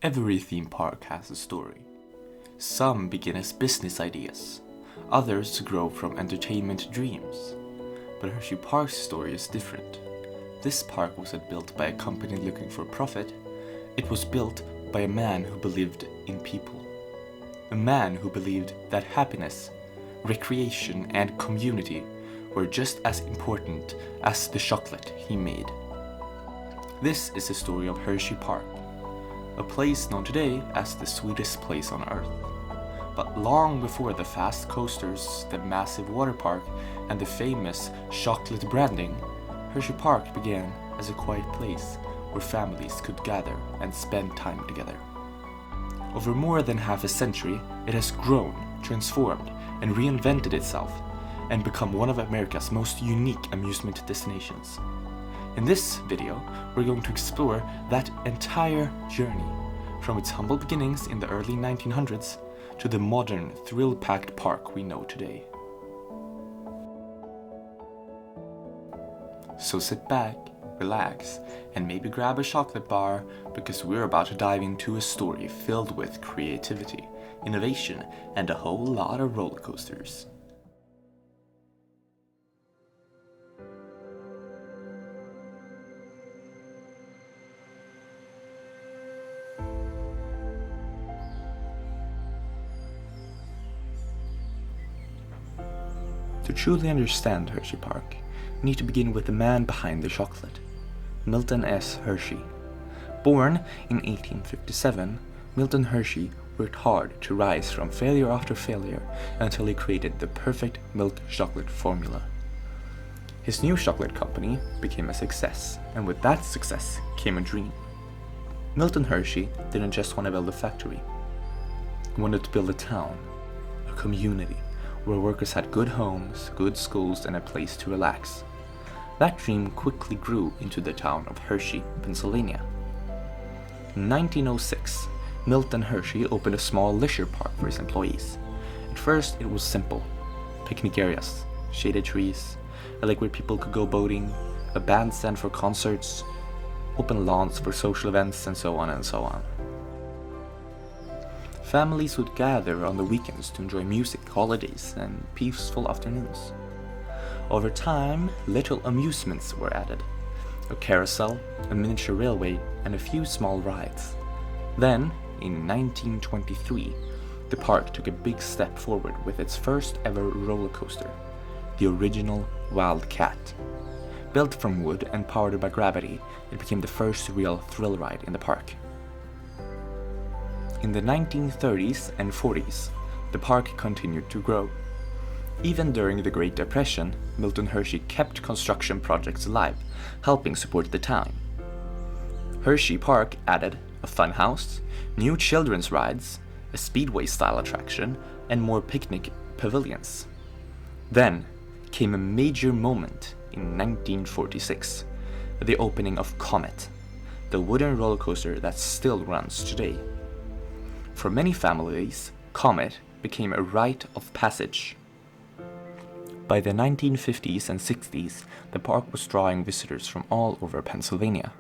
Every theme park has a story. Some begin as business ideas, others grow from entertainment dreams. But Hershey Park's story is different. This park wasn't built by a company looking for profit, it was built by a man who believed in people. A man who believed that happiness, recreation, and community were just as important as the chocolate he made. This is the story of Hershey Park, a place known today as the sweetest place on earth. But long before the fast coasters, the massive water park, and the famous chocolate branding, Hershey Park began as a quiet place where families could gather and spend time together. Over more than half a century, it has grown, transformed, and reinvented itself, and become one of America's most unique amusement destinations. In this video, we're going to explore that entire journey, from its humble beginnings in the early 1900s to the modern, thrill-packed park we know today. So sit back, relax, and maybe grab a chocolate bar, because we're about to dive into a story filled with creativity, innovation, and a whole lot of roller coasters. To truly understand Hershey Park, we need to begin with the man behind the chocolate, Milton S. Hershey. Born in 1857, Milton Hershey worked hard to rise from failure after failure until he created the perfect milk chocolate formula. His new chocolate company became a success, and with that success came a dream. Milton Hershey didn't just want to build a factory. He wanted to build a town, a community, where workers had good homes, good schools, and a place to relax. That dream quickly grew into the town of Hershey, Pennsylvania. In 1906, Milton Hershey opened a small leisure park for his employees. At first, it was simple: picnic areas, shaded trees, a lake where people could go boating, a bandstand for concerts, open lawns for social events, and so on and so on. Families would gather on the weekends to enjoy music, holidays, and peaceful afternoons. Over time, little amusements were added: a carousel, a miniature railway, and a few small rides. Then, in 1923, the park took a big step forward with its first ever roller coaster, the original Wild Cat. Built from wood and powered by gravity, it became the first real thrill ride in the park. In the 1930s and 40s, the park continued to grow. Even during the Great Depression, Milton Hershey kept construction projects alive, helping support the town. Hershey Park added a funhouse, new children's rides, a speedway-style attraction, and more picnic pavilions. Then came a major moment in 1946, the opening of Comet, the wooden roller coaster that still runs today. For many families, Comet became a rite of passage. By the 1950s and 60s, the park was drawing visitors from all over Pennsylvania.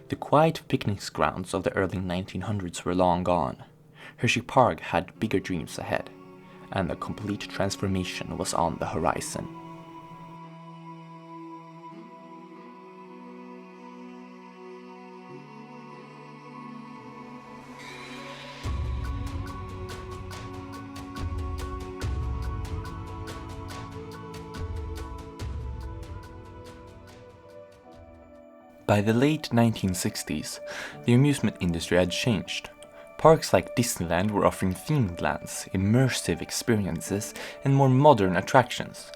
The quiet picnic grounds of the early 1900s were long gone. Hershey Park had bigger dreams ahead, and a complete transformation was on the horizon. By the late 1960s, the amusement industry had changed. Parks like Disneyland were offering themed lands, immersive experiences, and more modern attractions.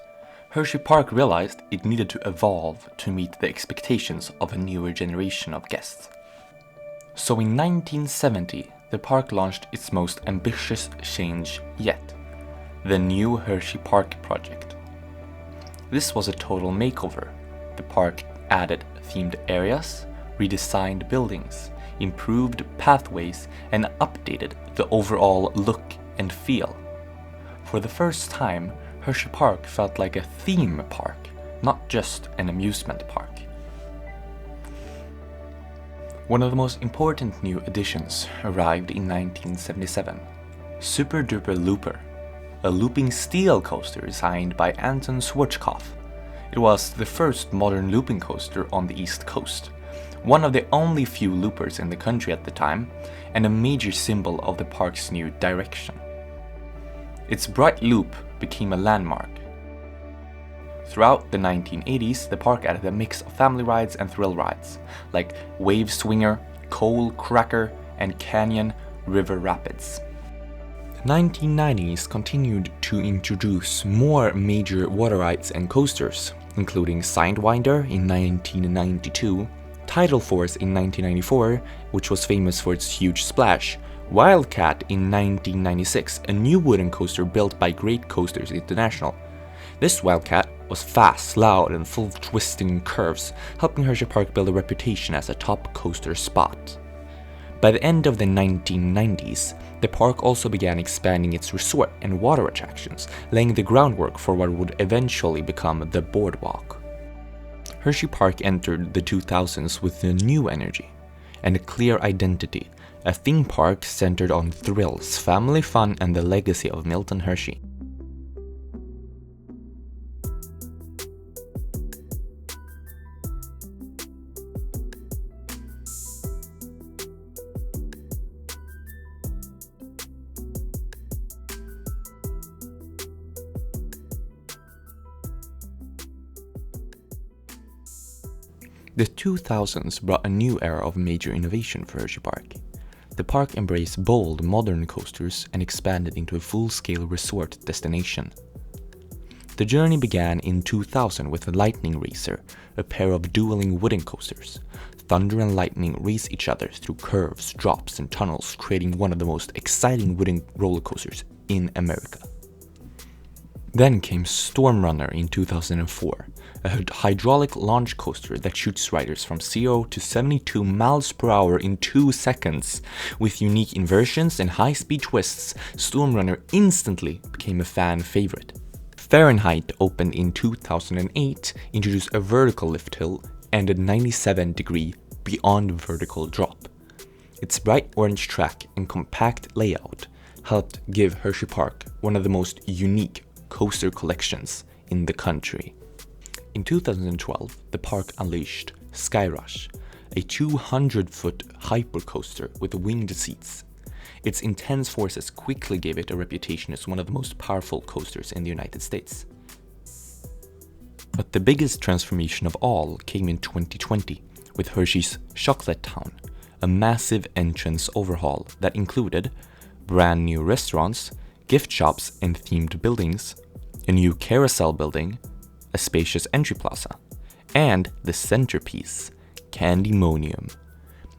Hershey Park realized it needed to evolve to meet the expectations of a newer generation of guests. So in 1970, the park launched its most ambitious change yet: the new Hershey Park project. This was a total makeover. The park added themed areas, redesigned buildings, improved pathways, and updated the overall look and feel. For the first time, Hershey Park felt like a theme park, not just an amusement park. One of the most important new additions arrived in 1977, Super Duper Looper, a looping steel coaster designed by Anton Schwarzkopf. It was the first modern looping coaster on the East Coast, one of the only few loopers in the country at the time, and a major symbol of the park's new direction. Its bright loop became a landmark. Throughout the 1980s, the park added a mix of family rides and thrill rides, like Wave Swinger, Coal Cracker, and Canyon River Rapids. The 1990s continued to introduce more major water rides and coasters, including Sidewinder in 1992, Tidal Force in 1994, which was famous for its huge splash, Wildcat in 1996, a new wooden coaster built by Great Coasters International. This Wildcat was fast, loud, and full of twisting curves, helping Hersheypark build a reputation as a top coaster spot. By the end of the 1990s, the park also began expanding its resort and water attractions, laying the groundwork for what would eventually become the Boardwalk. Hersheypark entered the 2000s with a new energy and a clear identity, a theme park centered on thrills, family fun, and the legacy of Milton Hershey. The 2000s brought a new era of major innovation for Hersheypark. The park embraced bold, modern coasters and expanded into a full-scale resort destination. The journey began in 2000 with the Lightning Racer, a pair of dueling wooden coasters. Thunder and lightning race each other through curves, drops, and tunnels, creating one of the most exciting wooden roller coasters in America. Then came Storm Runner in 2004, a hydraulic launch coaster that shoots riders from 0 to 72 miles per hour in 2 seconds. With unique inversions and high-speed twists, Storm Runner instantly became a fan favorite. Fahrenheit opened in 2008, introduced a vertical lift hill and a 97-degree beyond vertical drop. Its bright orange track and compact layout helped give Hersheypark one of the most unique coaster collections in the country. In 2012, the park unleashed Skyrush, a 200-foot hypercoaster with winged seats. Its intense forces quickly gave it a reputation as one of the most powerful coasters in the United States. But the biggest transformation of all came in 2020 with Hershey's Chocolate Town, a massive entrance overhaul that included brand new restaurants, gift shops and themed buildings, a new carousel building, a spacious entry plaza, and the centerpiece, Candymonium,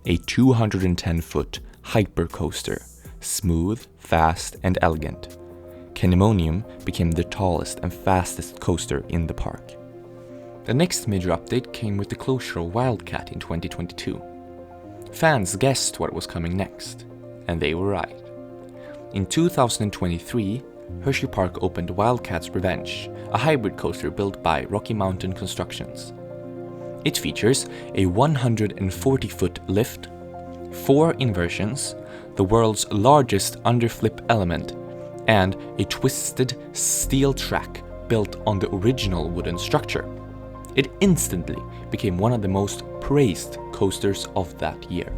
a 210-foot hypercoaster, smooth, fast, and elegant. Candymonium became the tallest and fastest coaster in the park. The next major update came with the closure of Wildcat in 2022. Fans guessed what was coming next, and they were right. In 2023, Hersheypark opened Wildcat's Revenge, a hybrid coaster built by Rocky Mountain Constructions. It features a 140-foot lift, 4 inversions, the world's largest underflip element, and a twisted steel track built on the original wooden structure. It instantly became one of the most praised coasters of that year.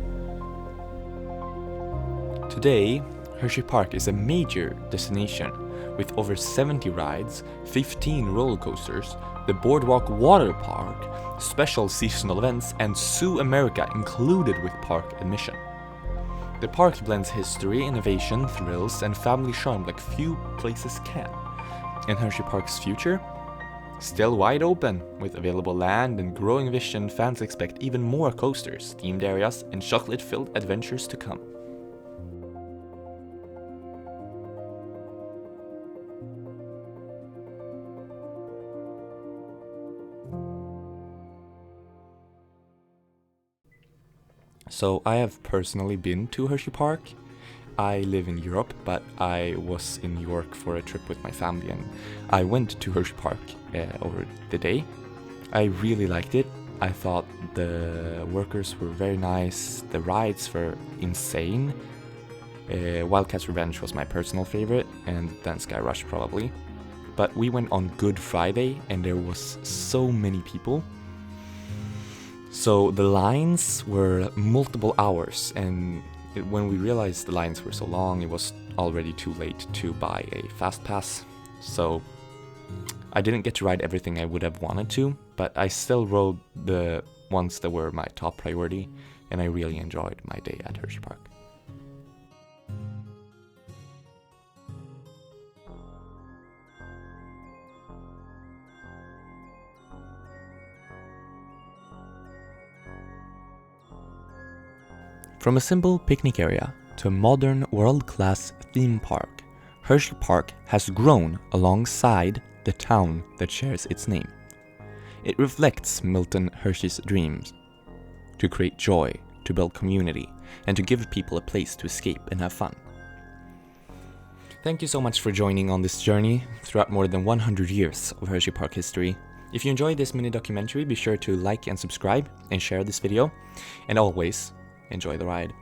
Today, Hersheypark is a major destination with over 70 rides, 15 roller coasters, the Boardwalk Water Park, special seasonal events, and Zoo America included with park admission. The park blends history, innovation, thrills, and family charm like few places can. And Hersheypark's future? Still wide open. With available land and growing vision, fans expect even more coasters, themed areas, and chocolate-filled adventures to come. So I have personally been to Hersheypark. I live in Europe, but I was in New York for a trip with my family and I went to Hersheypark over the day. I really liked it. I thought the workers were very nice, the rides were insane. Wildcat's Revenge was my personal favorite, and then Sky Rush probably. But we went on Good Friday and there was so many people. So the lines were multiple hours, and when we realized the lines were so long, it was already too late to buy a fast pass. So I didn't get to ride everything I would have wanted to, but I still rode the ones that were my top priority, and I really enjoyed my day at Hersheypark. From a simple picnic area to a modern world-class theme park, Hersheypark has grown alongside the town that shares its name. It reflects Milton Hershey's dreams to create joy, to build community, and to give people a place to escape and have fun. Thank you so much for joining on this journey throughout more than 100 years of Hersheypark history. If you enjoyed this mini documentary, be sure to like and subscribe and share this video, and always enjoy the ride.